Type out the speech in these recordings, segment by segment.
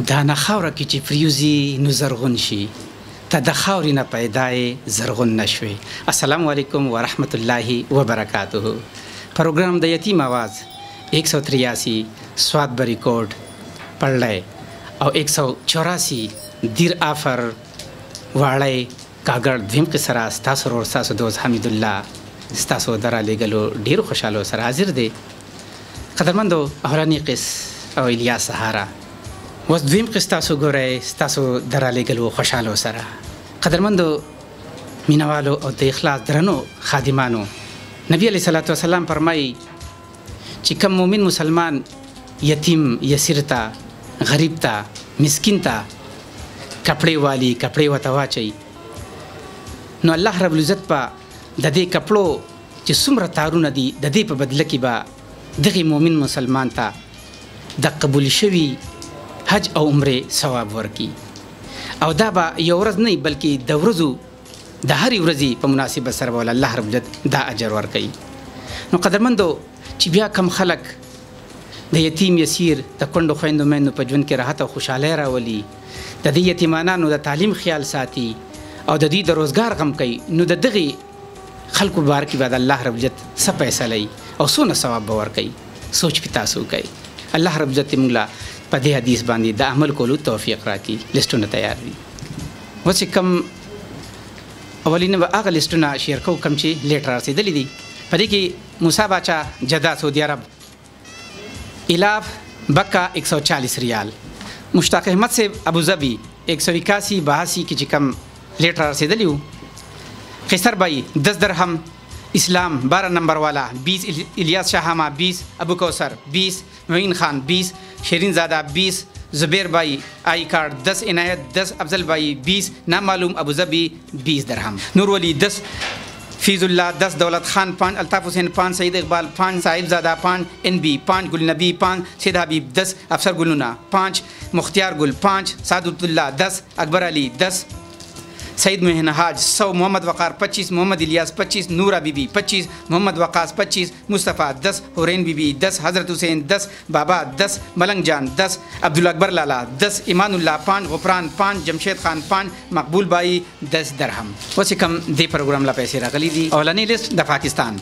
دا نه خاوره کې چې پریوزي نو زرغون شي ته د خاورې نه پیدای زرغون نشوي. السلام علیکم ورحمت الله وبرکاته. پروگرام د یتیم आवाज 183 سواد بری کوډ پړلای او 184 دیر آفر واړی کاګړ دیم کې سره ستاسو ورور ستاسو دوست حمید الله ستاسو دراله غلو ډیر خوشاله سره حاضر دی. قدرمندو اورانی قص او الیاس سهارا وس دویم قصتاسو ګورئ ستاسو دراله غلو خوشاله سره. قدرمندو مینوالو او د اخلاص درنو خادمانو نبی علیہ الصلوۃ والسلام فرمایي چې کوم مؤمن مسلمان یتیم یسیر تا غریب تا مسکین تا کپڑے والی کپڑے وتواچي نو الله رب العزت په د دې کپړو چې څومره تارونه دي د دې په بدله کې به دغه مؤمن مسلمان ته د قبول شوی حج او عمره ثواب ورکي او دا به یو ورځ نه بلکې د ورځو د هرې ورځې په مناسبت سره ول الله رب العزت دا اجر ورکي. نو قدرمندو چې بیا کم خلک د یتیم یسیر د کندو خويندو مېندو په ژوند کې راحت او خوشاله راولي د دې یتیمانو د تعلیم خیال ساتي او د دې د روزګار غم کوي نو د دغه خلکو بار کې بعد الله رب عزت څه پیسې لای او څونه ثواب باور کوي. سوچ پتا سو کوي الله رب عزت موږ په دې حدیث باندې د عمل کولو توفیق راکړي. لیستونه تیار دي وڅ کم اولینه به هغه لیستونه شیر کو کم چې لیټر رسیدلې دي په دې کې موسی باچا جده سعودي عرب الاف بکا 140 ریال مشتاق احمد سے ابو ظبی 181 82 کی چکم لیٹر رسیدلی ہوں. قیصر بھائی 10 درہم اسلام 12 نمبر والا 20 الیاس شاہامہ 20 ابو کوثر 20 معین خان 20 شیرین زادہ 20 زبیر بھائی آئی کارڈ 10 عنایت 10 افضل بھائی 20 نام معلوم ابو ظبی 20 درہم نور ولی 10 فیض اللہ 10 دولت خان 5 الطاف حسین 5 سعید اقبال 5 صاحب زادہ 5 این بی 5 گل نبی 5 سید حبیب 10 افسر گلونا 5 مختار گل 5 سعادت اللہ 10 اکبر علی 10 سعید محن حاج 100 محمد وقار 25 محمد الیاس 25 نورہ بی بی 25 محمد وقاص 25 مصطفیٰ 10 حورین بی بی 10 حضرت حسین 10 بابا 10 ملنگ جان 10 عبداللہ اکبر لالا 10 ایمان اللہ 5 غفران 5 جمشید خان 5 مقبول بائی 10 درہم. وسی کم دے پروگرام لا پیسے راغلی دی. اولانی لسٹ د پاکستان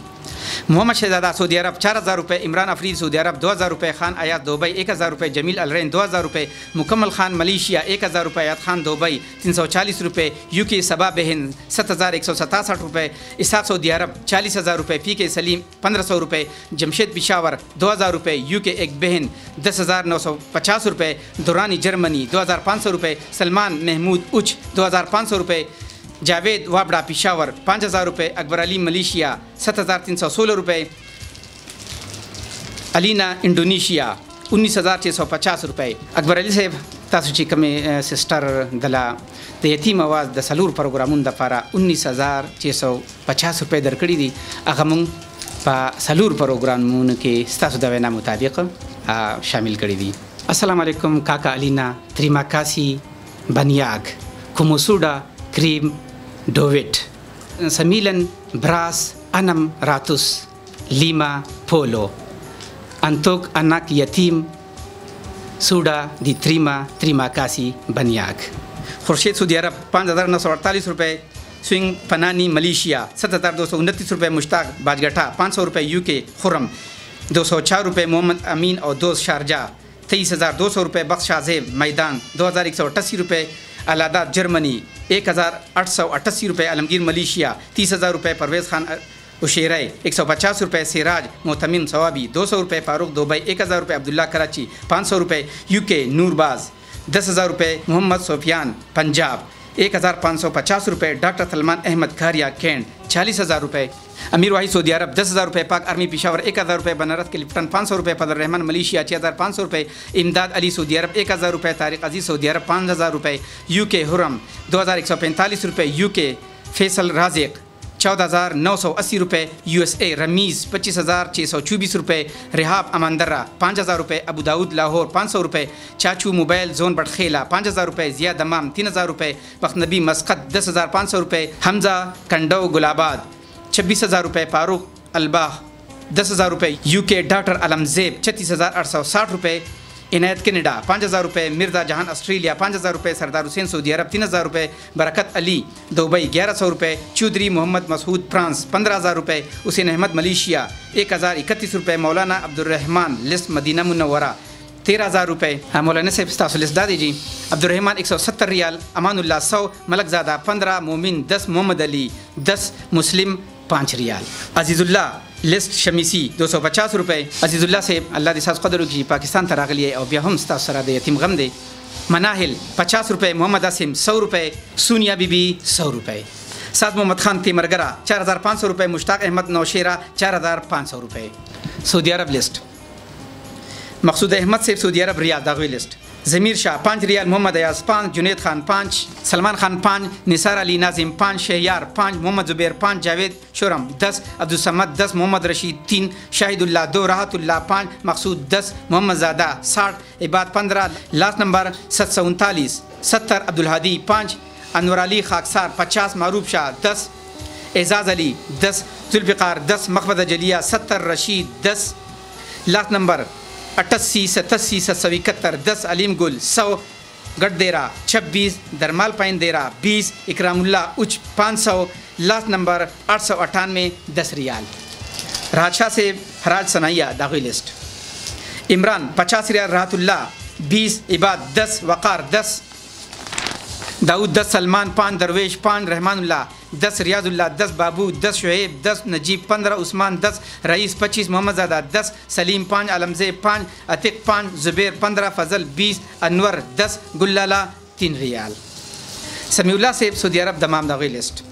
محمد شہزادہ سعودی عرب 4000 روپے عمران افرید سعودی عرب 2000 روپے خان آیات دبئی 1000 روپے جمیل الرین 2000 روپے مکمل خان ملیشیا 1000 روپے آیات خان دبئی 340 روپے یو کے صبا بہن 7167 روپے اسحاق سعودی عرب 40000 روپے پی کے سلیم 1500 روپے جمشید پشاور 2000 روپے یو کے ایک بہن 10950 روپے دورانی جرمنی 2500 روپے سلمان محمود اچ 2500 روپے جاوید وابڑا پشاور 5000 روپے اکبر علی ملیشیا 7316 روپے علینا انڈونیشیا 19650 روپے. اکبر علی صاحب تاسو چې کومې سسټر دلا د یتیم आवाज د سلور پروګرامونو لپاره 19650 روپے درکړي دي هغه مونږ په سلور پروګرامونو کې ستاسو د وینا مطابق شامل کړي دي. السلام علیکم کاکا علینا تریماکاسی بنیاگ کوموسوډا کریم ډوویټ سمیلن براس انم راتوس لیما پولو انتوک اناک یتیم سوڈا دی تریماکاسی بنیاگ. خورشید سعودی عرب 5948 روپے سوئنگ پنانی ملیشیا 7229 روپے مشتاق باجگٹھا 500 روپے یو کے خرم 204 روپے محمد امین اور دوست شارجہ 23200 روپے بخش شازیب میدان 2188 روپے الاداد جرمنی 1888 روپے عالمگیر ملیشیا 30000 روپے پرویز خان اشیرے 150 روپے سراج محتمم ثوابی 200 روپے فاروق دبئی 1000 روپے عبداللہ کراچی 500 روپے یو کے نور باز 10000 روپے محمد سفیان پنجاب 1550 روپے ڈاکٹر سلمان احمد کھاریا کینٹ 40000 روپے امیر واحد سعودی عرب 10000 روپے پاک آرمی پشاور 1000 روپے بنارس کے لپٹن 500 روپے فضل الرحمان ملیشیا 6500 روپے امداد علی سعودی عرب 1000 روپے طارق عزیز سعودی عرب 5000 روپے یو کے حرم 2145 روپے یو کے فیصل رازق 14980 روپے یو ایس اے رمیز 25624 روپے رحاب اماندرہ 5000 روپے ابو داود لاہور 500 روپے چاچو موبائل زون بٹخیلا 5000 روپے ضیاء دمام 3000 روپے بخت نبی مسقط 10500 روپے حمزہ کنڈو گلاباد 26000 روپے فاروق الباغ 10,000 روپے یو کے ڈاکٹر علم زیب 36,860 روپے इनायत कनाडा 5,000 रुपये, मिर्ज़ा जहान ऑस्ट्रेलिया 5,000 रुपये, सरदार हुसैन सऊदी अरब 3,000 रुपये, बरकत अली दुबई 1,100 रुपये, चौधरी मोहम्मद मसूद फ्रांस 15,000 रुपये, हुसैन अहमद मलेशिया 1,031 रुपये, मौलाना अब्दुलरहमान लिस्ट मदीना मुनव्वरा 13,000 रुपये। मौलाना साहब तासुलिस दादी जी अब्दुलरहमान 170 रियाल, अमानुल्लाह 100, मलकज़ादा 15, मोमिन 10, मोहम्मद अली 10, मुस्लिम 5 रियाल। अजीज़ुल्लाह लिस्ट शमीसी 250 रुपये। अजीज़ुल्लाह से अल्लाह दिसास कदर की पाकिस्तान तराग लिए और ब्याहम सरा दे यतीम गम दे। मनाहिल 50 रुपये, मोहम्मद आसिम 100 रुपये, सोनिया बीबी 100 रुपये, साद मोहम्मद खान तिमरगरा 4,500 रुपये, मुश्ताक अहमद नौशेरा 4,500 रुपये। सऊदी अरब लिस्ट मकसूद अहमद से सऊदी अरब रियाद दागवी लिस्ट। ज़मीर शाह 5 रियाल, मोहम्मद अयाज 5, जुनेद खान 5, सलमान खान 5, निसार अली नाजिम 5, शहयार 5, मोहम्मद ज़ुबैर 5, जावेद शुरम 10, अब्दुल समद 10, मोहम्मद रशीद 3, शाहिदुल्लाह 2, राहतुल्लाह 5, मकसूद 10, मोहम्मद ज़ादा 60, इबाद 15, लास्ट नंबर 739 70, अब्दुल हादी 5, अनवर अली खाकसार 50, मारूफ शाह 10, एजाज़ अली 10, जुल्फ़िकार 10, मखबद जलिया 70, रशीद 10, लास्ट नंबर 88 87 771 10, अलीम गुल 100, गढ़देरा 26, दरमाल पाइन देरा 20, इकरामुल्ला उच 500, लास्ट नंबर 898 10 रियाल। राजशाह से हराज सनाइया दागी लिस्ट। इमरान 50 रियाल, राहतुल्ला 20, इबाद 10, वक़ार 10, दाऊद 10, सलमान 5, दरवेश 5, रहमानुल्लाह 10, रियाजुल्लाह 10, बाबू 10, शुएब 10, नजीब 15, उस्मान 10, रईस 25, मोहम्मद ज़ादा 10, सलीम 5, आलमज़ेब 5, अतिक 5, ज़ुबैर 15, फ़ज़ल 20, अनवर 10, गुल्लाला 3 रियाल। समीउल्लाह से सऊदी अरब दमाम दागी लिस्ट।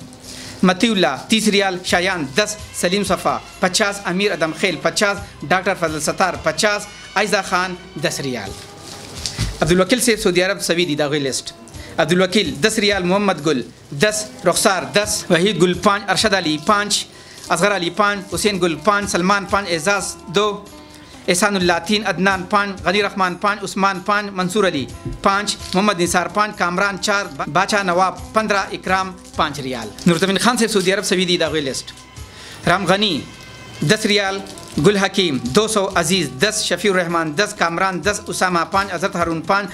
मतीउल्लाह 30 रियाल, शायान 10, सलीम सफ़ा 50, अमीर अदम खेल 50, डॉक्टर फजल सत्तार 50, आयज़ा खान 10 रियाल। अब्दुल वकील से सऊदी अरब सवीदी दागी लिस्ट। अब्दुल वकील 10 रियाल, मोहम्मद गुल 10, रुखसार 10, वहीद गुल 5, अरशद अली 5, असगर अली 5, हुसैन गुल 5, सलमान 5, एजाज 2, एहसानुल्लाह 3, अदनान 5, गनी रहमान 5, उस्मान 5, मंसूर अली 5, मोहम्मद निसार 5, कामरान 4, बाचा नवाब 15, इकराम 5 रियाल। नूरतमीन खान से सऊदी अरब सवीदी दागी लिस्ट। राम गनी 10 रियाल, गुल हकीम 200, अजीज़ 10, शफीउर रहमान 10, कामरान 10, उसामा 5, अजहर हारून 5,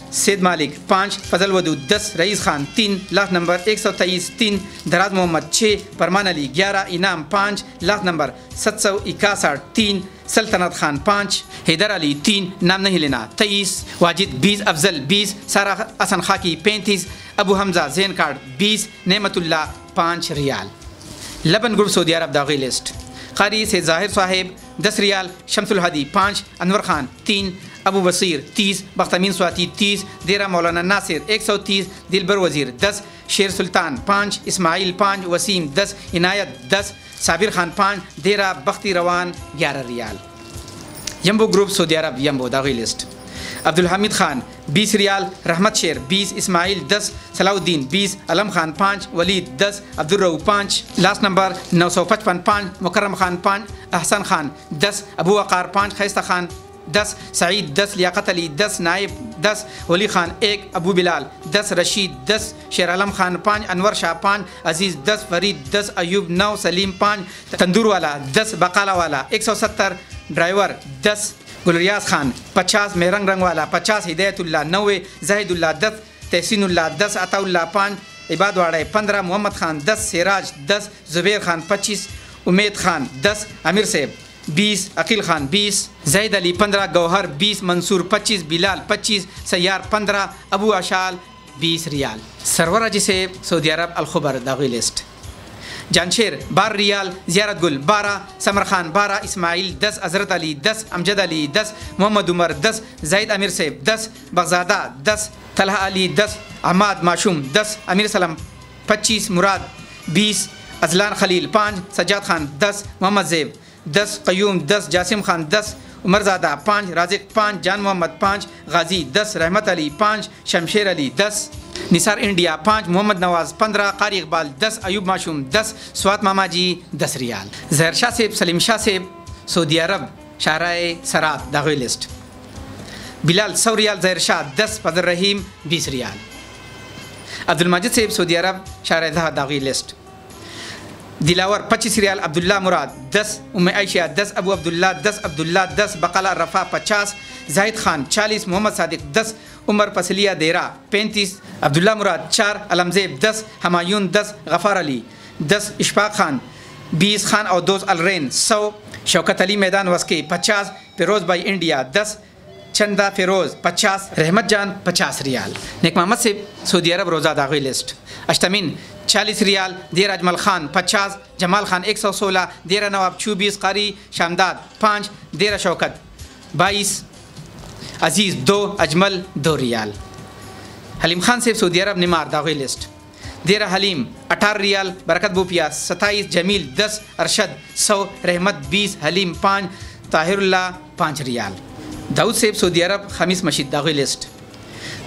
सैद मालिक 5, फजल वदूद 10, रईस खान 3, लाख नंबर 123 3, दराज मोहम्मद 6, परमान अली 11, इनाम 5, लाख नंबर 761 3, सल्तनत खान 5, हैदर अली 3, नाम नहीं लेना 23, वाजिद 20, अफजल 20, सारा हसन खाकी 35, अबू हमजा जैन कार्ड 20, नेमतुल्लाह 5 रियाल। लबन ग्रुप सऊदी अरब दागी लिस्ट। कारी से ज़ाहिर साहिब 10 रियाल, शमसुल हदी 5, अनवर खान 3, अबू बसीर 30, बख्तमीन स्वाति 30, देरा मौलाना नासिर 130, दिलबर वज़ीर 10, शेर सुल्तान 5, इस्माइल 5, वसीम 10, इनायत 10, साबिर खान 5, देरा बख्ती रवान 11 रियाल। यम्बो ग्रुप सऊदी अरब यम्बो दागी लिस्ट। अब्दुल हामिद खान 20 रियाल, रहमत शेर 20, इस्माइल 10, सलाउद्दीन 20, अलम खान 5, वलीद 10, अब्दुल 5, लास्ट नंबर 955 5, मुकर्रम खान 5, अहसन खान 10, अबू वक़ार 5, खैस्ता खान 10, सईद 10, लियाकत अली 10, नाइब 10, वली खान 1, अबू बिलाल 10, रशीद 10, शेर आलम खान 5, अनवर शाह 5, अजीज़ 10, फरीद 10, अयूब 9, सलीम 5, तंदूर वाला 10, बकाला वाला 170, ड्राइवर 10, गुलरियाज खान 50, मेहरंग रंग वाला 50, हिदायतुल्लाह 90, जहीदुल्लाह 10, तहसीनुल्लाह 10, अताउल्लाह 5, इबाद वाड़ा 15, मोहम्मद खान 10, सिराज 10, ज़ुबैर खान 25, उमेद खान 10, अमीर सेब 20, अकील खान 20, जैद अली 15, गौहर 20, मंसूर 25, बिलाल 25, सैयार 15, अबू अशाल 20 रियाल। सरवर अजी से सऊदी अरब अलखबर दागी लिस्ट। जानशेर 12 रियाल, ज़ियारत गुल 12, समर खान 12, इस्माइल 10, हज़रत अली 10, अमजद अली 10, मोहम्मद उमर 10, जैद अमीर सेब 10, बगज़ादा 10, तलहा अली 10, अहमद माशूम 10, अमीर सलम 25, मुराद 20, अजलान खलील 5, सज्जाद खान 10, मोहम्मद ज़ेब 10, क़यूम 10, जासिम खान 10, उमरज़ादा 5, राज़िक 5, जान मोहम्मद 5, गाजी 10, रहमत अली 5, शमशेर अली 10, निसार इंडिया 5, मोहम्मद नवाज़ 15, कारी इकबाल 10, अयूब माशूम 10, स्वात मामाजी 10 रियाल। ज़हर शाह सेब, सलीम शाह सेब सऊदी अरब शाहराए सरात दागी लिस्ट। बिलाल 100 रियाल, ज़हर शाह 10, फजल रहीम 20 रियाल। अब्दुल माजिद सेब सऊदी अरब शाहराए दहा दागी लिस्ट। दिलावर 25 रियाल, अब्दुल्ला मुराद 10, उम्मे आयशा 10, अबू अब्दुल्ला 10, अब्दुल्ला 10, बकाला रफ़ा 50, जाहिद खान 40, मोहम्मद सादिक 10, उमर पसलिया देरा 35, अब्दुल्ला मुराद 4, अलमजेब 10, हमायून 10, गफ़ार अली 10, इशफाक खान 20, खान और दोस्त अलरेन 100, शौकत अली मैदान वस्के 50, फिरोज़ भाई इंडिया 10, चंदा फिरोज़ 50, रहमत जान 50 रियाल। नेक मोहम्मद से सऊदी अरब रोज़ा दागी लिस्ट। अश्तमीन 40 रियाल, देर अजमल खान 50, जमाल खान 116, देर नवाब 24, कारी शामदाद 5, देर शौकत 22, अजीज़ 2, अजमल 2 रियाल। हलीम खान से सऊदी अरब निमार दागी लिस्ट। देर हलीम 18 रियाल, बरकत बुपिया 27, जमील 10, अरशद 100, रहमत 20, हलीम 5, ताहिरुल्लाह 5 रियाल। दाऊद सेब सऊदी अरब खमीस मशीद दागी लिस्ट।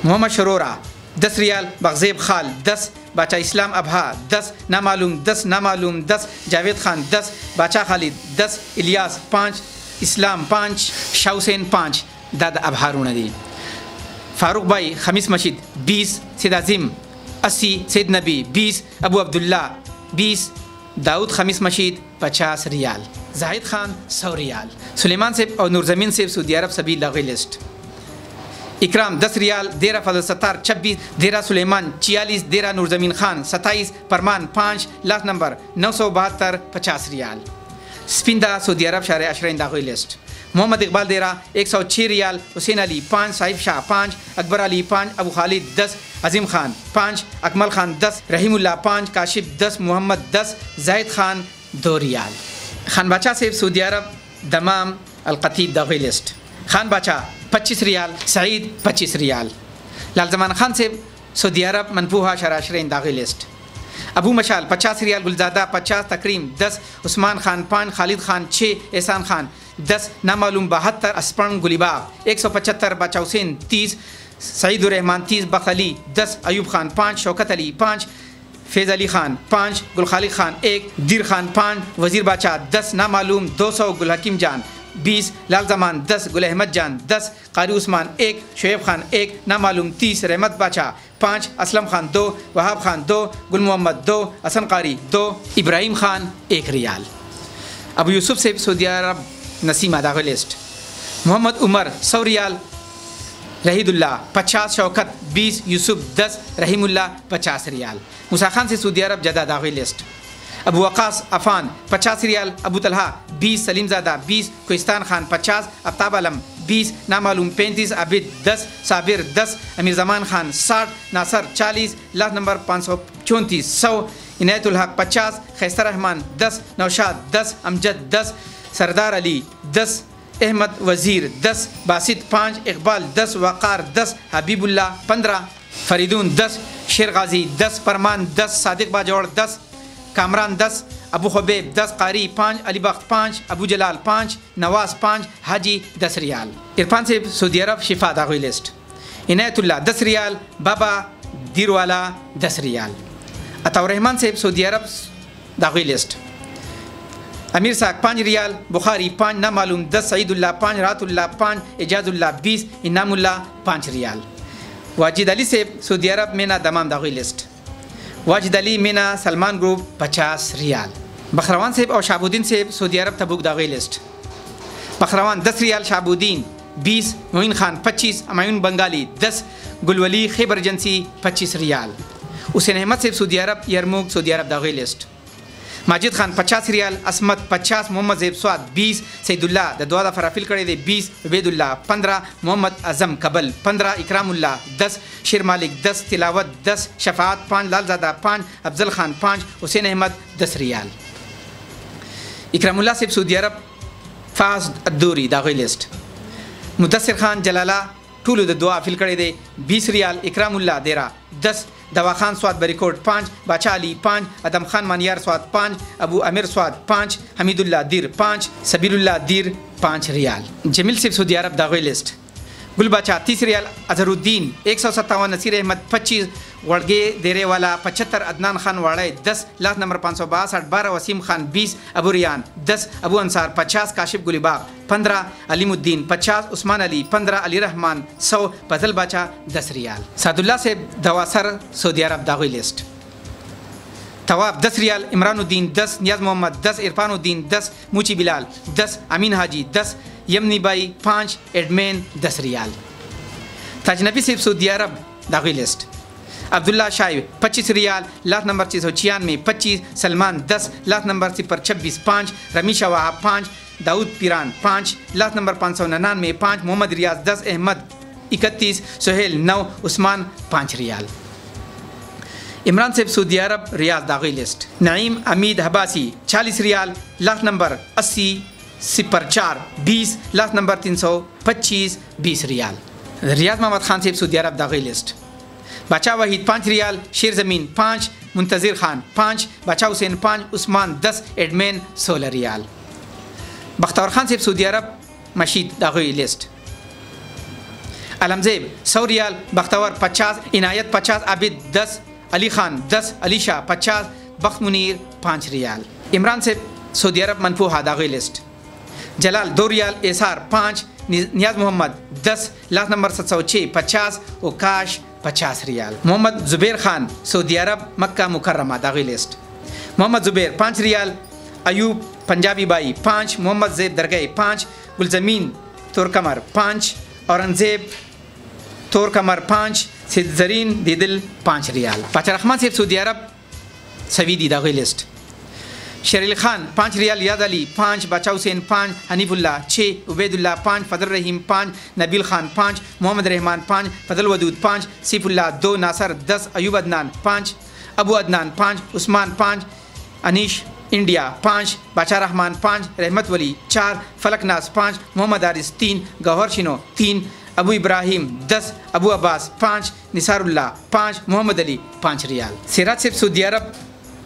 मोहम्मद शरोरा 10 रियाल, बगजेब खाल 10, बाचा इस्लाम अबहा 10, नामालूम 10, नामालूम 10, जावेद खान 10, बाचा खालिद 10, इलियास 5, इस्लाम 5, शाह हुसैन 5, दाद अबहा रूनदी। फारूक भाई खमीस मशीद 20, सैद आजिम 80, सैद नबी 20, अबू अब्दुल्ला 20, दाऊद खमीस मशीद 50 रियाल। जाहिद खान 100 रियाल। सुलेमान सेब और नूरजमीन सेब सऊदी अरब सभी दागी लिस्ट। इकराम 10 रियाल, देरा फजल सत्तार 26, देरा सुलेमान 46, देरा नूरजमीन खान 27, परमान 5, लास्ट नंबर 972 50 रियाल। स्पिंदा सऊदी अरब शार अशरीन दागी लिस्ट। मोहम्मद इकबाल देरा 106 रियाल, हुसैन अली 5, साहिब शाह 5, अकबर अली 5, अबू खालिद 10, अजीम खान 5, अकमल खान 10, रहीमुल्लाह 5, काशिफ 10, मोहम्मद 10, जाहिद खान 2 रियाल। खान बाचा सेब सऊदी अरब दमाम अलकतीब दागी लिस्ट। खान बाचा 25 रियाल, सईद 25 रियाल। लाल जमान खान सेब सऊदी अरब मनफूहा शराशरेन दागी लिस्ट। अबू मशाल 50 रियाल, गुलजादा 50, तकरीम 10, उस्मान खान 5, खालिद खान 6, एहसान खान 10, नामालूम 72, अस्पन गुलिबाग 175, बाचा हुसैन 30, सईदुर्रहमान 30, बखली 10, अयूब खान 5, शौकत अली 5, फैज़ अली खान 5, गुल खालिद खान 1, दीर खान 5, वज़ीर बाचा 10, नामालूम 200, गुल हकीम जान 20, लाल जमान 10, गुल अहमद जान 10, कारी उस्मान 1, शुएब खान 1, नामालूम 30, रहमत बाचा 5, असलम खान 2, वहाब खान 2, गुल मोहम्मद 2, हसन कारी 2, इब्राहिम खान 1 रियाल। अबू यूसुफ से सऊदी अरब नसीम दागी लिस्ट। मोहम्मद उमर 100 रियाल, रहीदुल्ला 50, शौकत 20, यूसुफ 10, रहीमुल्लाह 50 रियाल। मूसा खान से सऊदी अरब जदा दागी लिस्ट। अबू वक़ास अफ़ान 50 रियाल, अबू तलहा 20, सलीमज़ादा 20, कोहिस्तान खान 50, अफ्ताब आलम 20, नामालूम 35, आबिद 10, साबिर 10, अमीर ज़मान खान 60, नासर 40, लास्ट नंबर 534 100, इनायतुल हक 50, खैसर रहमान 10, नौशाद 10, अमजद 10, सरदार अली 10, अहमद वज़ीर 10, बासित 5, इकबाल 10, वक़ार 10, हबीबुल्ला 15, फरीदून 10, शेर गाजी 10, परमान 10, सादिक बाजौड़ 10, कामरान 10, अबू खुबैब 10, कारी 5, अली बख्त 5, अबू जलाल 5, नवाज 5, हाजी 10 रियाल। इरफान से सऊदी अरब शिफा दागी लिस्ट। इनायतुल्ला 10 रियाल, बाबा दीरवाला 10 रियाल। अताउर्रहमान से सऊदी अरब दागी लिस्ट। अमीर साक 5 रियाल, बुखारी 5, नामालूम 10, सईदुल्ला 5, रातुल्ला 5, एजाजुल्ला 20, इनामुल्ला 5 रियाल। वाजिद अली से सऊदी अरब मेना दमाम दागी लिस्ट। वाजिद अली मीना सलमान ग्रुप 50 रियाल। बखरवान सेब और शाबुद्दीन सेब सऊदी अरब तबुक दागी लिस्ट। बखरवान 10 रियाल, शाबुद्दीन 20, मोइन खान 25, अमायून बंगाली 10, गुलवली खैबर एजेंसी 25 रियाल। हुसैन अहमद सेब सऊदी अरब यरमुक सऊदी अरब दागी लिस्ट। माजिद खान 50 रियाल, असमत 50, मोहम्मद ज़ेब स्वाद 20, सईदुल्ला ददवादा फराफिल करे दे 20, उबैदुल्ला 15, मोहम्मद अज़म कबल 15, इकरामुल्ला 10, शेर मालिक 10, तिलावत 10, शफात 5, लालजादा 5, अफजल खान 5, हुसैन अहमद 10 रियाल। इकरामुल्ला से सऊदी अरब फाज अद्दूरी दागी लिस्ट। मुदस्सिर खान जलाला टूलू द दुआ फिल करे दे 20 रियाल, इकरामुल्ला देरा 10, दवा खान स्वाद बरिकोट 5, बाचा अली 5, अदम खान मानियार स्वाद 5, अबू अमीर स्वाद 5, हमीदुल्ला दीर 5, सबीरुल्ला दीर 5 रियाल। जमील सिर्फ सऊदी अरब दागी लिस्ट। गुलबाचा 30 रियाल, अजहरुद्दीन 157, नसीर अहमद 25, वड़गे देरे वाला 75, अदनान खान वाड़े 10, लास्ट नंबर 562, 12, वसीम खान 20, अबू रियान 10, अबू अंसार 50, काशिफ गुलिबाग 15, अलीमुद्दीन 50, उस्मान अली 15, अली रहमान 100, फजल बाचा 10 रियाल। सादुल्ला से दवासर सऊदी अरब दागी लिस्ट। तवाब 10 रियाल, इमरानुद्दीन 10, नियाज मोहम्मद 10, इरफानुद्दीन 10, मूची बिलाल 10, अमीन हाजी 10, यमनी बाई 5 एडमेन 10 रियाल। ताजनबी सिर्फ सऊदी अरब दागी लिस्ट। अब्दुल्ला शाइब 25 रियाल, लात नंबर 696 25। सलमान 10, लात नंबर 026 5। रमीशा वहाब 5। दाऊद पीरान 5, लात नंबर 599 5। मोहम्मद रियाज 10। अहमद 31। सुहेल 9। उस्मान 5 रियाल। इमरान सेब सऊदी अरब रियाज दागी लिस्ट। नईम अमीद हबासी 40 रियाल, लात नंबर 80 04 20। लात नंबर 325 20 रियाल। रियाज मोहम्मद खान सेब सऊदी अरब दागी लिस्ट। बादशाह वहीद 5 रियाल, शेर ज़मीन 5। मुंतज़िर खान 5। बादशाह हुसैन 5। उस्मान 10। एडमेन 16 रियाल। बख्तावर खान सेब सऊदी अरब मशीद दागी लिस्ट। अलमजेब 100 रियाल, बख्तावर 50। इनायत 50। आबिद 10। अली खान 10। अली शाह 50। बख्त मुनीर 5 रियाल। इमरान सेब सऊदी अरब मनफूहा दागी लिस्ट। जलाल 2 रियाल, एसार 5। नियाज मोहम्मद 10, लात नंबर 706 50। उकाश 50 रियाल। मोहम्मद जुबैर खान सऊदी अरब मक्का मुकर्रमा दागी लिस्ट। मोहम्मद जुबैर 5 रियाल। अयूब पंजाबी बाई 5। मोहम्मद ज़ैद दरगई 5। गुलजमीन तुरकमर 5। औरंगजेब तुरकमर 5। सिद्दरीन दिदिल 5 रियाल। बादशाह रहमान सेब सऊदी अरब सवीदी दागी लिस्ट। शेर खान 5 रियाल, याद अली 5। बादशाह हुसैन 5। हनीफुल्ला 6। उबैदुल्ला 5। फजल रहीम 5। नबील खान 5। मोहम्मद रहमान 5। फजल वदूद 5। सीफुल्ला 2। नासर 10। अयूब अदनान 5। अबू अदनान 5। उस्मान 5। अनीश इंडिया 5। बादशाह रहमान 5। रहमत वली 4। फलकनास 5। मोहम्मद आरिस 3। गौहर शिनो 3। अबू इब्राहिम 10। अबू अब्बास 5। निसारुल्ला 5। मोहम्मद अली 5 रियाल। सिराज सिर्फ सऊदी अरब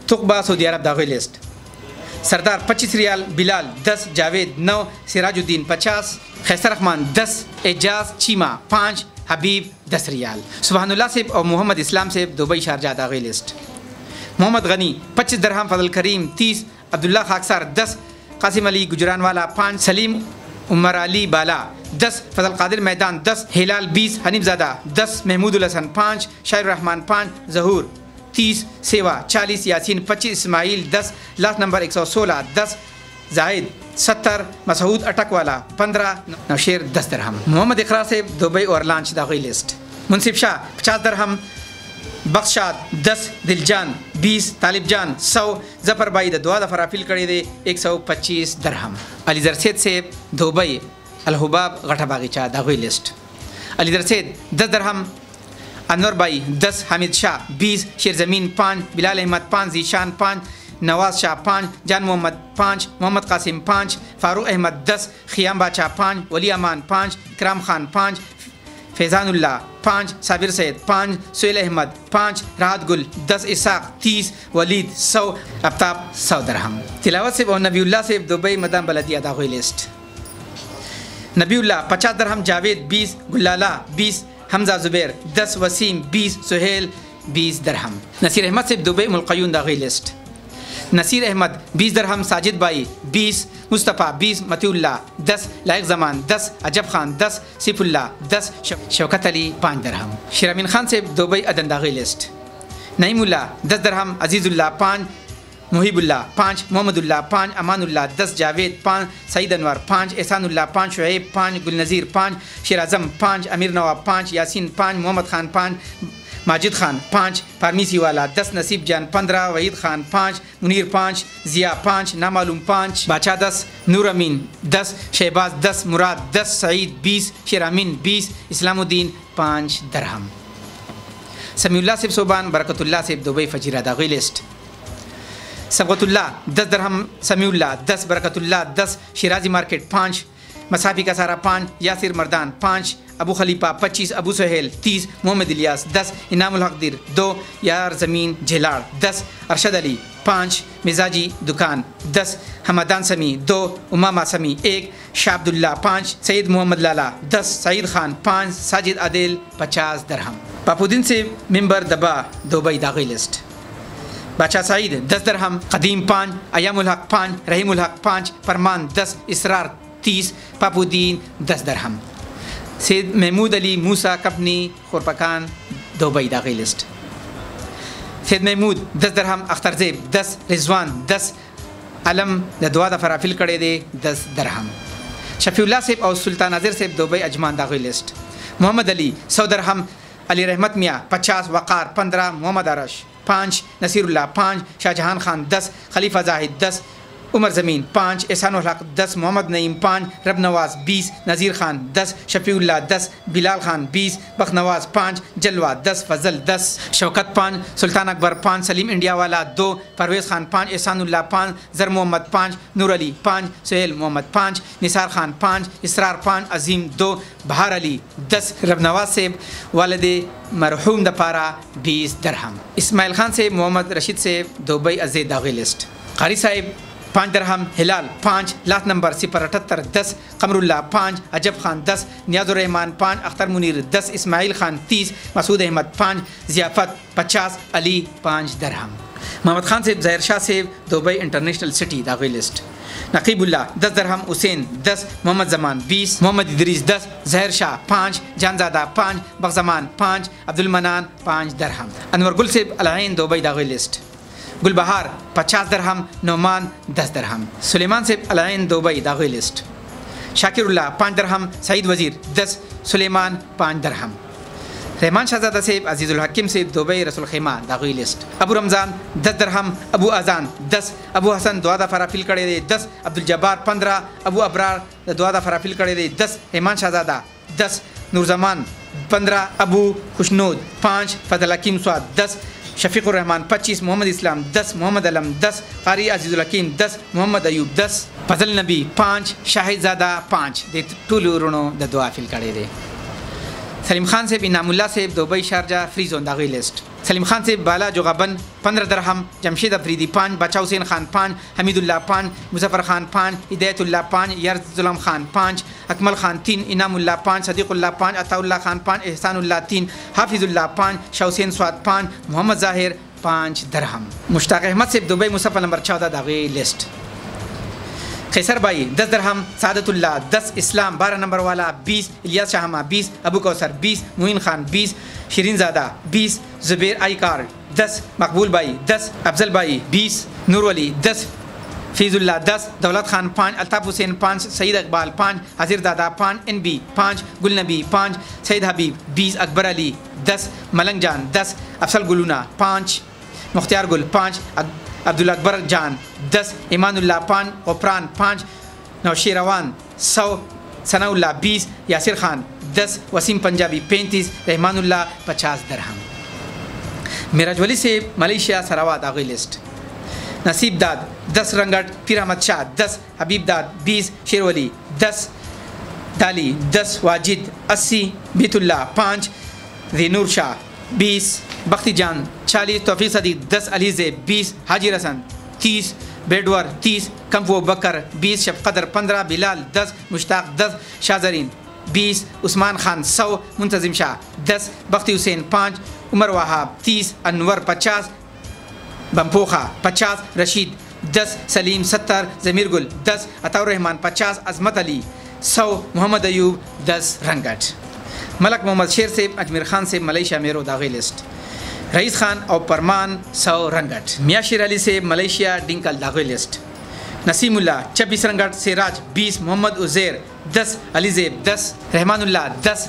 तुकबा सऊदी अरब दागी लिस्ट। सरदार 25 रियाल, बिलाल 10। जावेद 9। सिराजुद्दीन 50। खैसर रहमान 10। एजाज चीमा 5। हबीब 10 रियाल। सुबहानुल्लाह सेब और मोहम्मद इस्लाम सेब दुबई शारजा दागी लिस्ट। मोहम्मद गनी 25 दरहम। फजल करीम 30। अब्दुल्ला खाकसार 10। कासिम अली गुजरानवाला 5। सलीम उमर अली बाला 10। फजल कादिर मैदान 10। हिलाल 20। हनीफजादा 10। महमूदुल हसन 5। शाहिर रहमान 5। जहूर 30। सेवा 40। यासीन 25। इस्माइल 10। लात नंबर 116 10। जाहिद 70। मसूद अटकवाला 15। नौशेर 10 दरहम। मोहम्मद इकरार से दुबई और लांच दागी लिस्ट। मुनसिफ शाह 50 दरहम। बख्शाद 10। दिलजान 20। तालिब जान 100। जफर भाई दुआ दफा राफिल करे दे 125 दरहम। अली जरसेद से दुबई अलहुबाब गठा बागीचा दागी लिस्ट। अली जरसेद 10 दरहम। अनवर भाई 10। हामिद शाह 20। शेर ज़मीन 5। बिलाल अहमद 5। जीशान 5। नवाज शाह 5। जान मोहम्मद 5। मोहम्मद कासिम 5। फारूक अहमद 10। खियाम बादशाह 5। वली अमान 5। इकराम खान 5। फैज़ानुल्ला 5। साबिर सैद 5। सुहेल अहमद 5। राहत गुल 10। इसाक 30। वलीद 100। आफ्ताब 100 दरहम। तिलावत से और नबीउल्लाह से दुबई मदाम बलदिया दागी लिस्ट। नबीउल्लाह 50 दरहम। जावेद 20। गुलाला 20। हमजा जुबैर 10। वसीम 20। सुहेल 20 दरहम। नसीर अहमद से दुबई मुल्क़यून दागी लिस्ट। नसीर अहमद 20 दरहम। साजिद बाई 20। मुस्तफ़ा 20। मतीउल्ला 10। लाइक ज़मान 10। अजब खान 10। सिफुल्ला 10। शौकत अली 5 दरहम। शरामीन खान से दुबई अदन दागी लिस्ट। नईमुल्ला 10 दरहम। अजीज़ुल्ला 5। मुहिबुल्ला 5। मोहम्मदुल्ला 5। अमानुल्ला 10। जावेद 5। सईद अनवर 5। एहसानुल्ला 5। शुएब 5। गुलनज़ीर 5। शेर आज़म 5। अमीर नवाब 5। यासीन 5। मोहम्मद खान 5। माजिद खान 5। फारमीसी वाला 10। नसीब जान 15। वहीद खान 5। मुनीर 5। ज़िया 5। नामालूम 5। बादशाह 10। नूर अमीन 10। शहबाज 10। मुराद 10। सईद 20। शेर अमीन 20। इस्लामुद्दीन 5 दरहम। समीउल्लाह सिब सोबान बरकतुल्लाह सिब दुबई फजीरा दागी लिस्ट। सबगतुल्ला 10 दरहम। समीउल्लाह 10। बरकतुल्लाह 10। शिराजी मार्केट 5। मसाफी का सारा 5। यासिर मर्दान 5। अबू खलीफा 25। अबू सुहेल 30। मोहम्मद इलियास 10। इनामुल हक़दीर 2। यार ज़मीन झेलाड़ 10। अरशद अली 5। मिजाजी दुकान 10। हमदान समी 2। उमामा समी 1। शाह अब्दुल्ला 5। सईद मोहम्मद लाला 10। सईद खान 5। साजिद आदिल 50 दरहम। बापुद्दीन से मिंबर दबा दुबई दागी लिस्ट। बादशाह सईद 10 दरहम। कदीम 5। अयामुल हक 5। रहीमुल हक 5। फरमान 10। इसरार 30। पापुद्दीन 10 दरहम। सैयद महमूद अली मूसा कपनी खुरपकान दुबई दागी लिस्ट। सैयद महमूद 10 दरहम। अख्तर ज़ेब 10। रिजवान 10। अलम दुआ दफा राफिल करे दे 10 दरहम। शफीउल्लाह सेब और सुल्तान नाजिर सेब दुबई अजमान दाखिल लिस्ट। मोहम्मद अली 100 दरहम, अली रहमत मियाँ 50, वक़ार 15, मोहम्मद अरश 5, नसीरुल्लाह 5, शाहजहान खान 10, खलीफा जाहिद 10, उमर ज़मीन 5, एहसानुल हक 10, मोहम्मद नईम 5, रब नवाज़ 20, नज़ीर खान 10, शफीउल्लाह 10, बिलाल खान 20, बख नवाज़ 5, जलवा 10, फजल 10, शौकत 5, सुल्तान अकबर 5, सलीम इंडिया वाला 2, परवेज़ खान 5, एहसानुल्लाह 5, ज़र मोहम्मद 5, नूर अली 5, सुहेल मोहम्मद 5, निसार खान 5, इसरार 5, अजीम 2, बहार अली 10, रब नवाज़ सेब वालदे मरहूम दपारा 20 दरहम। इस्माइल खान से मोहम्मद रशीद से दुबई अज़ीज़ दाखिल लिस्ट। कारी साहिब 5 दरहम, हिलाल 5, लास्ट नंबर 078 10, कमरुल्लाह 5, अजब खान 10, नियाज़ुर्रहमान 5, अख्तर मुनीर 10, इस्माइल खान 30, मसूद अहमद 5, ज़ियाफ़त 50, अली 5 दरहम। मोहम्मद खान से ज़हर शाह से दुबई इंटरनेशनल सिटी दाखिल लिस्ट। नकीबुल्लाह 10 दरहम, हुसैन 10, मोहम्मद जमान 20, मोहम्मद इदरीस 10, ज़हर शाह 5, जानज़ादा 5, बग़ज़मान 5, अब्दुल मनान 5 दरहम। अनवर गुल से अलआइन दुबई दाखिल लिस्ट। गुलबहार 50 दरहम, नौमान 10 दरहम। सुलेमान से अलआइन दुबई दाखिल लिस्ट। शाकिरुल्लाह 5 दरहम, सईद वज़ीर 10, सुलेमान 5 दरहम। रहमान शहजादा से अजीज़ुल हकीम से दुबई रसूल खैमा दाखिल लिस्ट। अबू रमज़ान 10 दरहम, अबू अजान 10, अबू हसन दुआ दफ़ा राफिल करे दे 10, अब्दुल जब्बार 15, अबू अबरार दुआ दफ़ा राफिल करे दे 10, रहमान शहजादा 10, नूरजमान 15, अबू खुशनूद 5, फजल हकीम स्वाद 10, शफीकुर रहमान 25, मोहम्मद इस्लाम 10, मोहम्मद अलम 10, कारी अजीज़ुल हकीम 10, मोहम्मद अयूब 10, फजल नबी 5, शाहिदजादा 5 दे टूलू रुणो द दुआ फिल करे दे। सलीम खान से इनामुल्लाह से दुबई शारजा फ्री जोन दाखिल लिस्ट। सलीम खान से बाला जोगाबन 15 दरहम, जमशेद अफरीदी 5, बादशाह हुसैन खान 5, हमीदुल्लाह 5, मुजफ्फर खान 5, हिदायतुल्लाह 5, यर्जुलम खान 5, अकमल खान 3, इनामुल्लाह 5, सदीकुल्लाह 5, अताउल्लाह खान 5, एहसानुल्लाह 3, हाफिजुल्लाह 5, शाह हुसैन स्वाद 5, मोहम्मद ज़ाहिर 5 दरहम। मुश्ताक अहमद से दुबई मुसफ़ा नंबर 14 दाखिल लिस्ट। खैसर भाई 10 दरहम, सादतुल्लाह 10, इस्लाम 12 नंबर वाला 20, इलियास शाहमा 20, अबू कौसर 20, मुइन खान 20, शिरीन ज़ादा 20, ज़ुबैर आई कार 10, मकबूल भाई 10, अफजल भाई 20, नूर वली 10, फीज़ुल्लाह 10, दौलत खान 5, अल्ताफ़ हुसैन 5, सईद इकबाल 5, हज़ीर दादा 5, NB 5, गुलनबी 5, सईद हबीब 20, अकबर अली 10, मलंग जान 10, अफसल गुलूना 5, मुख्तियार गुल 5, अब्दुल अकबर जान 10, ईमानुल्लाह 5, गफरान 5, नौशीरवान 100, सनाउल्लाह 20, यासिर खान 10, वसीम पंजाबी 35, रहमानुल्लाह 50 दरहम। मिराज वली से मलेशिया सरावा दाखिल लिस्ट। नसीब दाद 10 रंगट, पीर अहमद शाह 10, हबीब दाद 20, शेरवली 10, दाली 10, वाजिद 80, बीतुल्लाह 5, ज़ीनूर शाह 20, बख्ती जान 40, तौफीक सदीक 10, अली ज़ेब 20, हाजी रसन 30, बेडवर 30, कम्फो बकर 20, शब कदर 15, बिलाल 10, मुश्ताक 10, शाहजरीन 20, उस्मान खान 100, मुंतजिम शाह 10, बख्ती हुसैन 5, उमर वहाब 30, अनवर 50, बम्पोखा 50, रशीद 10, सलीम 70, ज़मीर गुल 10, अताउर रहमान 50, अजमत अली 100, मोहम्मद अयूब 10 रंगट। मलक मोहम्मद शेर से अजमेर खान से मलेशिया मेरो दाखिल लिस्ट। रईस खान और परमान 100 रंगट। मियाँ शेर अली से मलेशिया डिंकल दाखिल लिस्ट। नसीमुल्लाह 26 रंगट, सिराज 20, मोहम्मद उज़ैर 10, अली ज़ेब 10, रहमानुल्लाह 10,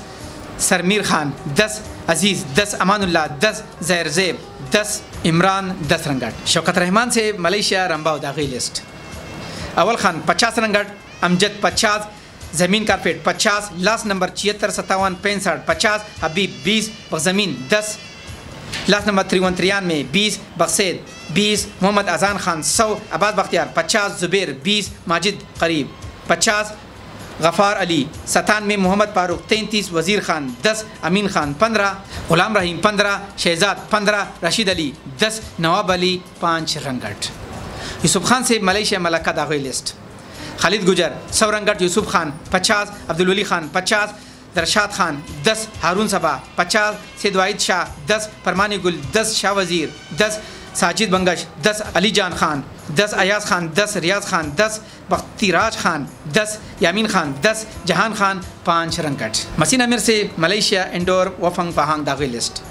सरमीर खान 10, अजीज़ 10, अमानुल्लाह 10, ज़हर ज़ेब 10, इमरान 10 रंगट। शौकत रहमान से मलेशिया रंबाव दाखिल लिस्ट। अवल खान 50 रंगट, अमजद 50, ज़मीन कारपेट 50, लास्ट नंबर 76 57 65 50, हबीब 20, बज़मीन 10, लास्ट नंबर 31 में 20, बक्सैद 20, मोहम्मद अजान खान 100, अब्बास बख्तियार 50, ज़ुबैर 20, माजिद करीब 50, गफ़ार अली 97, मोहम्मद फारूक 33, वज़ीर खान 10, अमीन खान 15, ग़ुलाम रहीम 15, शहजाद 15, रशीद अली 10, नवाब अली 5 रंगट। यूसुफ खान से मलेशिया मलक्का दाखिल लिस्ट। खालिद गुजर 100 रंगट, यूसुफ खान 50, अब्दुल वली खान 50, दरशाद खान 10, हारून सबा 50, सैद वाहिद शाह 10, फरमानी गुल 10, शाह वज़ीर 10, साजिद बंगश 10, अली जान खान 10, अयाज खान 10, रियाज खान 10, बख्तीराज खान 10, यामीन खान 10, जहान खान 5 रंगट। मसीन अमीर से मलेशिया इंडोर वफंग पहांग दाखिल लिस्ट।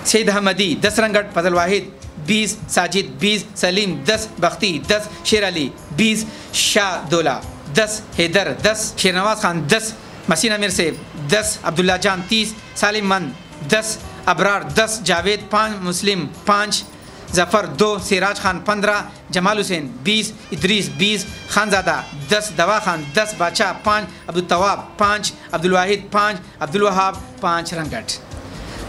सैद अहमदी 10 रंगट, फजल वाहिद 20, साजिद 20, सलीम 10, बख्ती 10, शेर अली 20, शाह दौला 10 हैदर 10 शेरनवाज खान 10 मसीन अमीर सेब 10 अब्दुल्ला जान 30 सालिम मन 10 अबरार 10 जावेद 5 मुस्लिम 5 जफ़र 2 सिराज खान 15 जमाल हुसैन 20 इदरीस 20 खानजादा 10 दवा खान 10 बादशाह 5 अब्दुल तवाब 5 अब्दुल वाहिद 5 अब्दुल वहाब 5 रंगट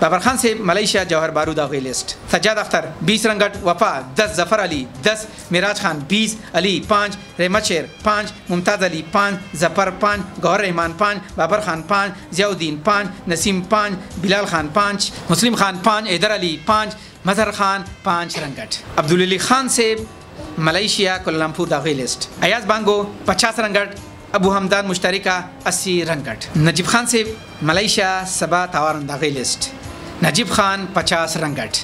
बाबर खान से मलेशिया जौहर बारूद की लिस्ट सज्जाद अख्तर 20 रंगट वफा 10 जफ़र अली 10 मिराज खान 20 अली 5 रहमत शेर 5 मुमताज़ अली 5 जफ़र 5 गौहर रहमान 5 बाबर खान 5 ज़ियाउद्दीन 5 नसीम 5 बिलाल खान 5 मुस्लिम खान 5 हैदर अली 5 मजहर खान 5 रंगट अब्दुल अली खान से मलेशिया कोलालमपुर दाखिल लिस्ट अयाज बांगो 50 रंगट अबू हमदान मुश्तरिका 80 रंगट नजीब खान से मलेशिया सबा तावारन दाखिल लिस्ट नजीब खान 50 रंगट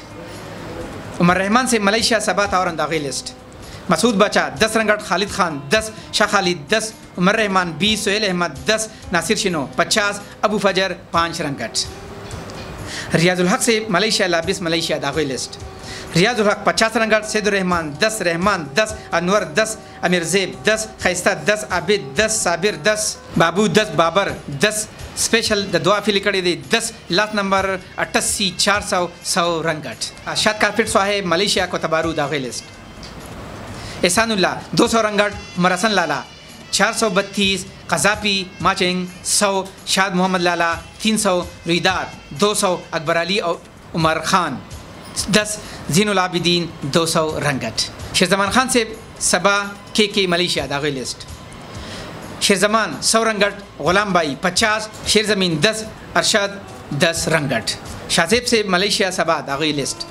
उमर रहमान से मलेशिया सबा तावारन दाखिल लिस्ट मसूद बचा 10 रंगट खालिद खान 10 शाह खालिद 10 उमर रहमान 20 सोहेल अहमद 10 नासिर शिनो 50 अबू फजर 5 रंगट रियाजुल हक से मलेशिया लाबिस मलेशिया दाखिल लिस्ट रियाजुल हक 50 रंगट सैदुर रहमान 10 रहमान 10 अनवर 10 अमीर ज़ेब 10 खैस्ता 10 आबिद 10 साबिर 10 बाबू 10 बाबर 10 स्पेशल द दुआ फिली कड़ी दी 10 लाख नंबर 88 400 100 रंगट शाद कारपेट साहेब मलेशिया को तबारू दाखिल लिस्ट एहसानुल्ला 200 रंगट मरसन लाला 432 कज़ापी माचिंग 100 शाद मोहम्मद लाला 300 रुईदार 200 अकबर अली और उमर खान 10 जीनुल आबिदीन 200 रंगट शेरजमान खान से सबा के मलेशिया दाखिल लिस्ट शेरजमान 100 रंगट गुलाम बाई 50 शेर ज़मीन 10 अरशद 10 रंगट शाहजेब से मलेशिया सबा दाखिल लिस्ट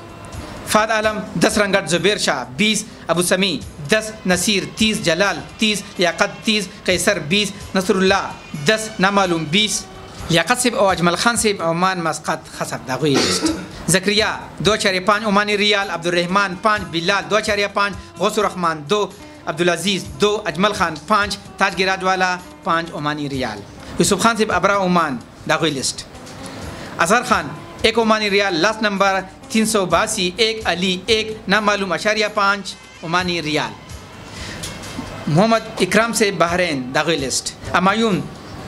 फाद आलम 10 रंगट जुबैर शाह 20 अबू समी 10 नसीर 30 जलाल 30 लियाकत 30 कैसर 20 नसरुल्ला 10 नामालूम 20 लियाकत सिब और अजमल खान सिब ओमान मस्कत खसब दाखिल लिस्ट जकरिया 2.5 ओमानी रियाल अब्दुल रहमान 5 बिलाल 2.5 गौसुर रहमान 2 अब्दुल अजीज़ 2 अजमल खान 5 ताज गिराजवाला 5 ओमानी रियाल यूसुफ खान सिब अबरा ओमान दाखिल लिस्ट अजहर खान 1 ओमानी रियाल लास्ट नंबर 382 1 अली 1 नामालूम अशारिया 5 ओमानी रियाल मोहम्मद इकराम से बहरीन दाखिल लिस्ट अमायून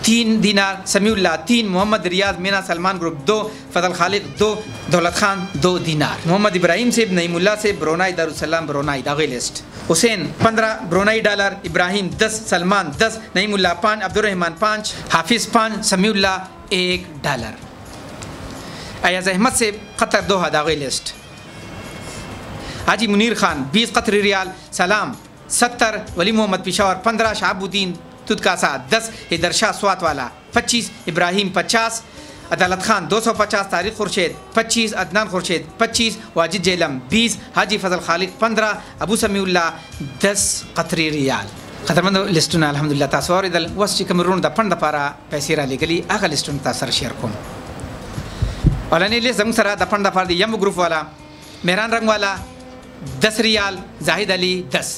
3 दीनार समीउल्ला 3 मोहम्मद रियाज मीना सलमान ग्रुप 2 फजल खालिद 2 दौलत खान 2 दीनार मोहम्मद इब्राहिम से नईमुल्ला से ब्रोनाई दारुसलाम ब्रोनाई दाखिल लिस्ट हुसैन 15 ब्रोनाई डॉलर इब्राहिम 10 सलमान 10 नईमुल्ला 5 अब्दुलरहमान 5 हाफिज़ 5 समीउल्ला 1 डॉलर अयाज अहमद से कतर दोहा दाखिल लिस्ट हाजी मुनीर खान 20 कतरी रियाल सलाम 70 वली मोहम्मद पिशावर 15 शहाबुद्दीन तुदकासा 10 हैदर शाह स्वात वाला 25 इब्राहिम 50 अदालत खान 250 तारिक खुर्शीद 25 अदनान खुर्शीद 25 वाजिद जेलम 20 हाजी फजल खालिद 15 अबू समीउल्ला 10 कतरी रियाल खतरमंद लिस्टुन अल्हम्दुलिल्लाह तासवार इदल वस्ची कमरून द फंड पारा पैसे रा लेगली आगा लिस्टुन तासर शेयर कोम औलानी लिस्ट जम सरा द फंड पार दी यम ग्रुप वाला मेहरान रंग वाला 10 रियाल जाहिद अली 10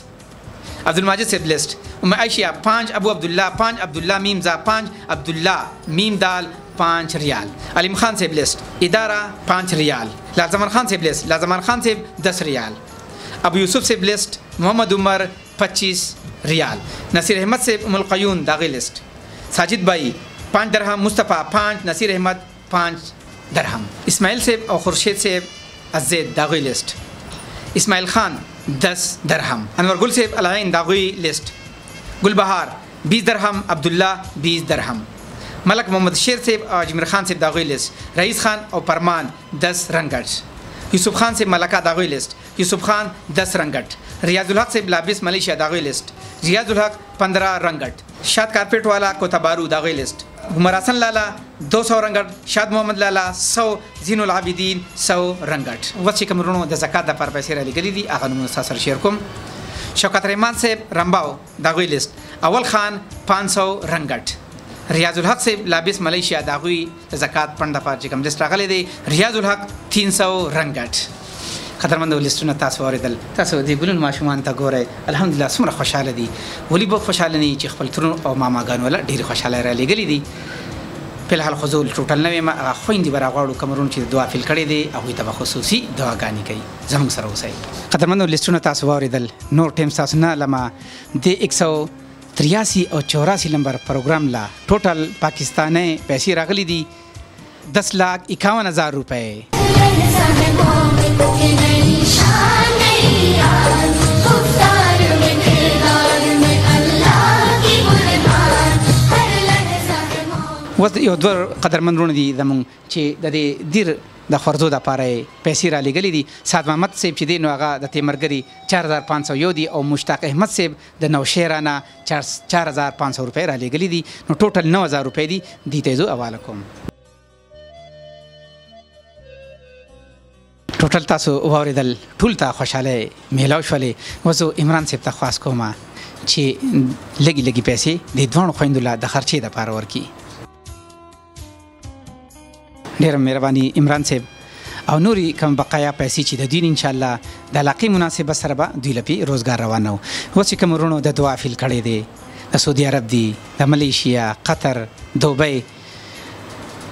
अब्दुल माजिद से लिस्ट उम्मे आयशिया 5 अबू अब्दुल्ला 5 अब्दुल्ला मीम जा 5 अब्दुल्ला मीम दाल 5 रियाल अलीम खान से लिस्ट इदारा 5 रियाल लाजमान खान से लिस्ट लाजमान खान से 10 रियाल अबू यूसुफ से लिस्ट मोहम्मद उमर 25 रियाल नसीर अहमद से उमुल क़य्यूम दाखिल लिस्ट साजिद भाई 5 दरहम मुस्तफ़ा 5 नसीर अहमद 5 दरहम इस्माइल से और खुर्शीद से अज़ैद दाखिल लिस्ट इस्माइल खान 10 दरहम अनवर गुल से अलाइन दाखिल लिस्ट गुलबहार 20 दरहम अब्दुल्ला 20 दरहम मलक मोहम्मद शेर से अजमीर खान से दाखिल लिस्ट रईस खान और परमान 10 रंगट यूसुफ खान से मलका दाखिल लिस्ट यूसुफ खान 10 रंगट रियाजुल हक से लाबिस मलेशिया दाखिल लिस्ट रियाजुल हक 15 रंगट शाद कारपेट वाला कोतबारू दाखिल लिस्ट उमर हसन लाला 200 रंगट शाद मोहम्मद लाला 100 जीनुल आबिदीन 100 रंगट वसी कमरुनो द ज़कात द पर पैसे रली गली दी आगन मुस्तासर शेयर कुम शौकत रहमान से रंबाओ दाखिल लिस्ट अवल खान 500 रंगट रियाजुल हक से लाबिस मलेशिया दाखिल ज़कात पंड पर जिकम लिस्ट रखले दे रियाजुल हक 300 रंगट खतरमंद लिस्टुन तासवार दल तासो दी गुलन माशुमान ता गोरे अल्हम्दुलिल्लाह सुमर खुशाल दी वली बो खुशाल नी ची खपल तुरु और मामा गान वाला ढेर खुशाल रली गली दी फिलहाल खुजूल टोटल नवे मा खोइन दी बरा गाड़ू कमरून ची दुआ फिल कड़े दे अहुई तबा खुसूसी दुआ गानी कई जमंग सरो सही खतरमंद लिस्टुन तासवार दल नोर टेम सासना लमा दे 100 83 او 84 نمبر پروګرام لا ټوټل پاکستاني پیسې راغلي دي 10,51,000 روپے. وس یو دوه قدرمنونه دي زمونږ چې د دې دیر د خورزو د پاره پیسې را لګلې دي. سعد محمد صاحب چې دی نو هغه د تیمرګری 4501 دي او مشتاق احمد صاحب د نوشیرانه 4500 روپۍ را لګلې دي. نو ټوټل 9000 روپۍ دي. دې ته زه حواله کوم. ټوټل تاسو واوریدل ټول ته خوشاله میلاو شولې. وزو عمران صاحب ته خواست کوم چې لګي لګي پیسې د دوه خويندو لا د خرچې د پاره ورکی. ډېر مهرباني عمران صاحب. او نوري کوم بقایا پیسې چې د دین ان شاء الله د علاقې مناسبه سره به دوی لپاره روزګار روانو. اوس کوم ورونو د دعا فیل کړي دي د سعودي عرب دي د ملیشیا قطر دوبۍ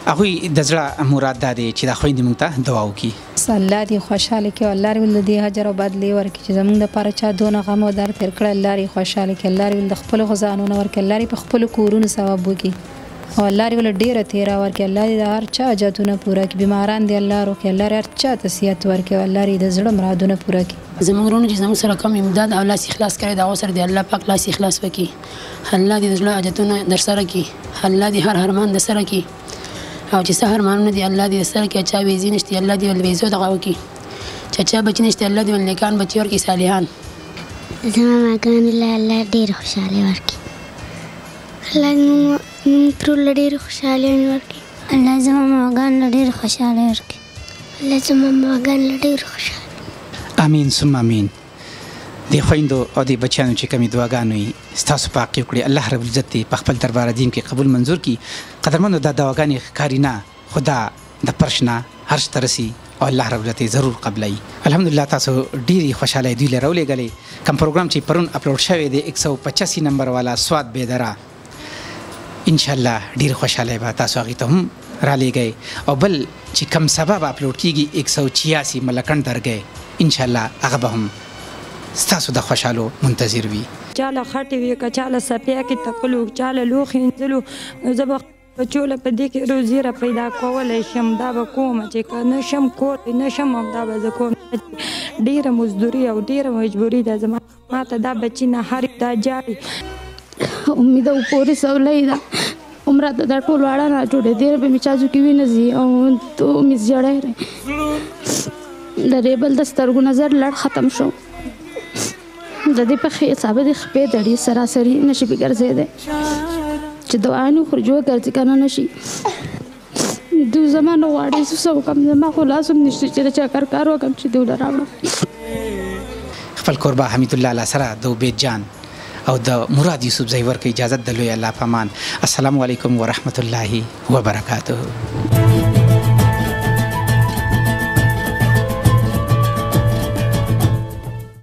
هغه د زړه مراد ده چې د خويندې مونږ ته دعا وکړي. الله دې خوشاله کړي الله دې ولدي هجر او بدلی ورکړي چې زمونږ د پاره چا دونه غم او درد تیر کړل. الله دې خوشاله کړي الله دې د خپل غزانونو ورکړي الله دې په خپل کورونو ثواب وکړي او الله دې ول ډیره تیرا ورکړي الله دې هر چا حاجتونه پوره کړي بیماران دې الله روکي الله هر چا ته صحت ورکړي الله دې د زړه مرادونه پوره کړي. زموږ ورونو چې زموږ سره کوم امداد او لاس اخلاص کړي دا اوسر دې الله پاک لاس اخلاص وکړي الله دې د زړه حاجتونه در سره کړي الله دې هر ارمان در سره کړي او چې سحر مانونه دي الله دې سره کې چا ویزي نشته الله دې ول ویزو دغه وکړي چا بچی نشته الله دې ول نیکان بچی ورکړي صالحان. زما ماګان الله ډېر خوشاله ورکړي الله ټول ډېر خوشاله ورکړي الله زما ماګان ډېر خوشاله ورکړي الله زما ماګان ډېر خوشاله. امين ثم امين. د خويندو او د بچیانو چې کمی دعاګانې ستاسو په حق کړي الله رب العزت په خپل دربار دین کې قبول منظور کړي. قدرمنو د دعاګانې کارینا خدا د پرشنا هرڅ ترسي او الله رب العزت ضرور قبلای. الحمدلله تاسو ډیری خوشاله دی لرولې غلې کوم پروګرام چې پرون اپلوډ شوی دی 185 نمبر والا سواد بيدرا ان شاء الله ډیر خوشاله به تاسو هغه ته هم را لېږئ او بل چې کوم سبب اپلوډ کیږي 186 ملکند درګئ ان شاء الله هغه به هم ستاسو د خوشالو منتظر وي. چاله خټي وي کچاله سپیا کې تپلو چاله لوخ انځلو زب چوله په دې کې روزي را پیدا کولای شم دا به کوم چې نشم کول نشم دا به کوم ډیره مزدوري او ډیره مجبوري ده زما ماته دا بچی نه هر دا جاري امید او پوری سولې دا عمره د ټول واړه نه جوړې دې به میچاجو کې وینځي او تو می زړې د ریبل د سترګو نظر لړ ختم شو د دې په خې حساب د خپې دړي سراسري نشي بګرځي ده چې دوانو خرجو ګرځي کنه نشي دو زمانه واړې سو کوم ما خلاصم نشي چې کار وکم چې دوله راوړم. خپل قربا حمید الله لا سره دو بیت جان او د مراد یوسف زیور کې اجازه د لوی الله پامان. السلام علیکم ورحمت الله وبرکاته.